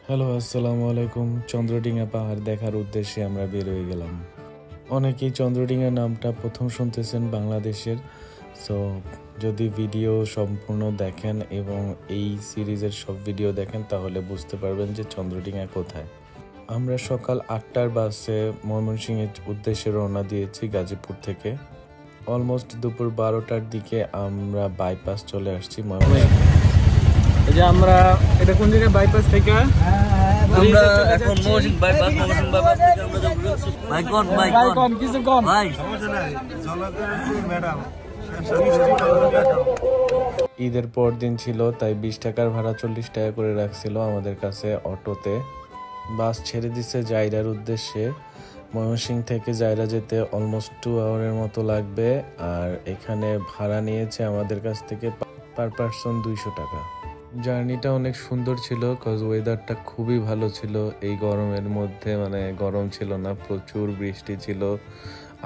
Hello, আসসালামু আলাইকুম। চন্দ্রডিঙা পাহাড় দেখার উদ্দেশ্যে আমরা বের হয়ে গেলাম। অনেকেই চন্দ্রডিঙা নামটা প্রথম শুনতেছেন বাংলাদেশের। সো যদি ভিডিও সম্পূর্ণ দেখেন এবং এই সিরিজের সব ভিডিও দেখেন তাহলে বুঝতে পারবেন যে চন্দ্রডিঙা কোথায়। আমরা সকাল 8টার বাসে ময়মনসিংহের উদ্দেশ্যে রওনা দিয়েছি গাজীপুর থেকে। অলমোস্ট দুপুর 12টার দিকে আমরা বাইপাস চলে আসছি ময়মনসিংহে। এই যে আমরা এটা কোন জায়গায় বাইপাস থেকে আমরা এখন মহসিন বাইপাস থেকে আমরা যাব বাইকন কিছু কোন ভাই ঈদের পর দিন ছিল, তাই 20 টাকার ভাড়া 40 টাকা করে রাখছিল আমাদের কাছে অটোতে। বাস ছেড়ে দিছে জায়রার উদ্দেশ্যে। ময়মনসিংহ থেকে জায়রা যেতে অলমোস্ট 2 আওয়ারের মতো লাগবে। আর এখানে ভাড়া নিয়েছে আমাদের কাছ থেকে পার পারসন 200 টাকা। জার্নিটা অনেক সুন্দর ছিল, কজ ওয়েদারটা খুবই ভালো ছিল। এই গরমের মধ্যে মানে গরম ছিল না, প্রচুর বৃষ্টি ছিল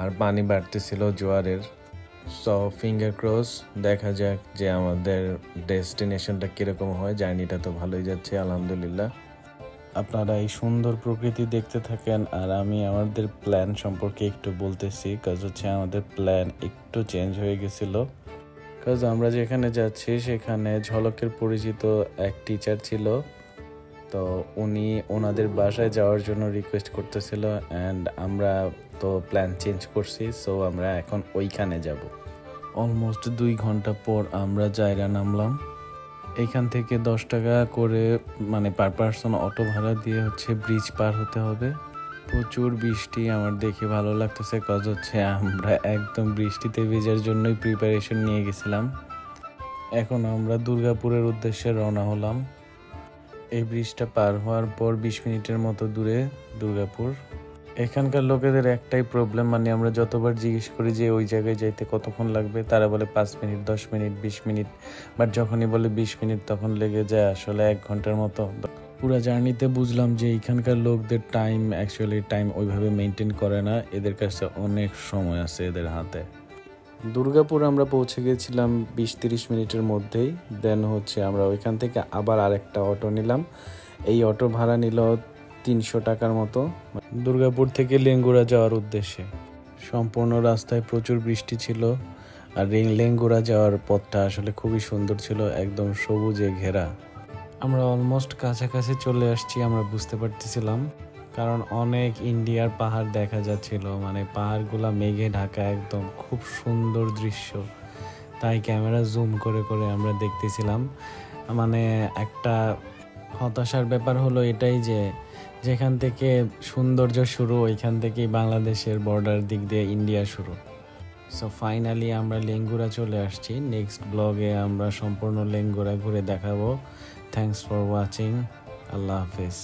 আর পানি বাড়তেছিল জোয়ারের। সো ফিঙ্গার ক্রস, দেখা যাক যে আমাদের ডেস্টিনেশনটা কিরকম হয়। জার্নিটা তো ভালোই যাচ্ছে আলহামদুলিল্লাহ। আপনারা এই সুন্দর প্রকৃতি দেখতে থাকেন আর আমি আমাদের প্ল্যান সম্পর্কে একটু বলতেছি, কাজ হচ্ছে আমাদের প্ল্যান একটু চেঞ্জ হয়ে গেছিলো। কাজ আমরা যেখানে যাচ্ছি সেখানে ঝলকের পরিচিত এক টিচার ছিল, তো উনি ওনাদের বাসায় যাওয়ার জন্য রিকোয়েস্ট করতেছিল অ্যান্ড আমরা তো প্ল্যান চেঞ্জ করছি। সো আমরা এখন ওইখানে যাব। অলমোস্ট 2 ঘন্টা পর আমরা জায়গা নামলাম। এইখান থেকে 10 টাকা করে মানে পার পারসন অটো ভাড়া দিয়ে ব্রিজ পার হতে হবে। প্রচুর বৃষ্টি, আমার দেখে ভালো লাগতেছে, কাজ হচ্ছে আমরা একদম বৃষ্টিতে ভেজার জন্যই প্রিপারেশন নিয়ে গেছিলাম। এখন আমরা দুর্গাপুরের উদ্দেশ্যে রওনা হলাম। এই ব্রিজটা পার হওয়ার পর 20 মিনিটের মতো দূরে দুর্গাপুর। এখানকার লোকেদের একটাই প্রবলেম, মানে আমরা যতবার জিজ্ঞেস করি যে ওই জায়গায় যাইতে কতক্ষণ লাগবে, তারা বলে 5 মিনিট, 10 মিনিট, 20 মিনিট। বাট যখনই বলে 20 মিনিট তখন লেগে যায় আসলে 1 ঘন্টার মতো। পুরো জার্নিতে বুঝলাম যে এখানকার লোকদের টাইম ওইভাবে মেনটেন করে না। এদের কাছে অনেক সময় আছে এদের হাতে। দুর্গাপুর আমরা পৌঁছে গেছিলাম 20-30 মিনিটের মধ্যেই। দেন আমরা ওইখান থেকে আবার আরেকটা অটো নিলাম। এই অটো ভাড়া নিল 300 টাকার মতো, দুর্গাপুর থেকে লেঙ্গুড়া যাওয়ার উদ্দেশ্যে। সম্পূর্ণ রাস্তায় প্রচুর বৃষ্টি ছিল আর লেঙ্গুড়া যাওয়ার পথটা আসলে খুবই সুন্দর ছিল, একদম সবুজে ঘেরা। আমরা অলমোস্ট কাছাকাছি চলে আসছি, আমরা বুঝতে পারতেছিলাম, কারণ অনেক ইন্ডিয়ার পাহাড় দেখা যাচ্ছিল, মানে পাহাড়গুলা মেঘে ঢাকা, একদম খুব সুন্দর দৃশ্য। তাই ক্যামেরা জুম করে করে আমরা দেখতেছিলাম। মানে একটা হতাশার ব্যাপার হলো এটাই যে যেখান থেকে সৌন্দর্য শুরু ওইখান থেকেই বাংলাদেশের বর্ডার দিক দিয়ে ইন্ডিয়া শুরু। সো ফাইনালি আমরা লেঙ্গুড়া চলে আসছি। নেক্সট ব্লগে আমরা সম্পূর্ণ লেঙ্গুড়া ঘুরে দেখাবো। Thanks for watching. আল্লাহ হাফেজ।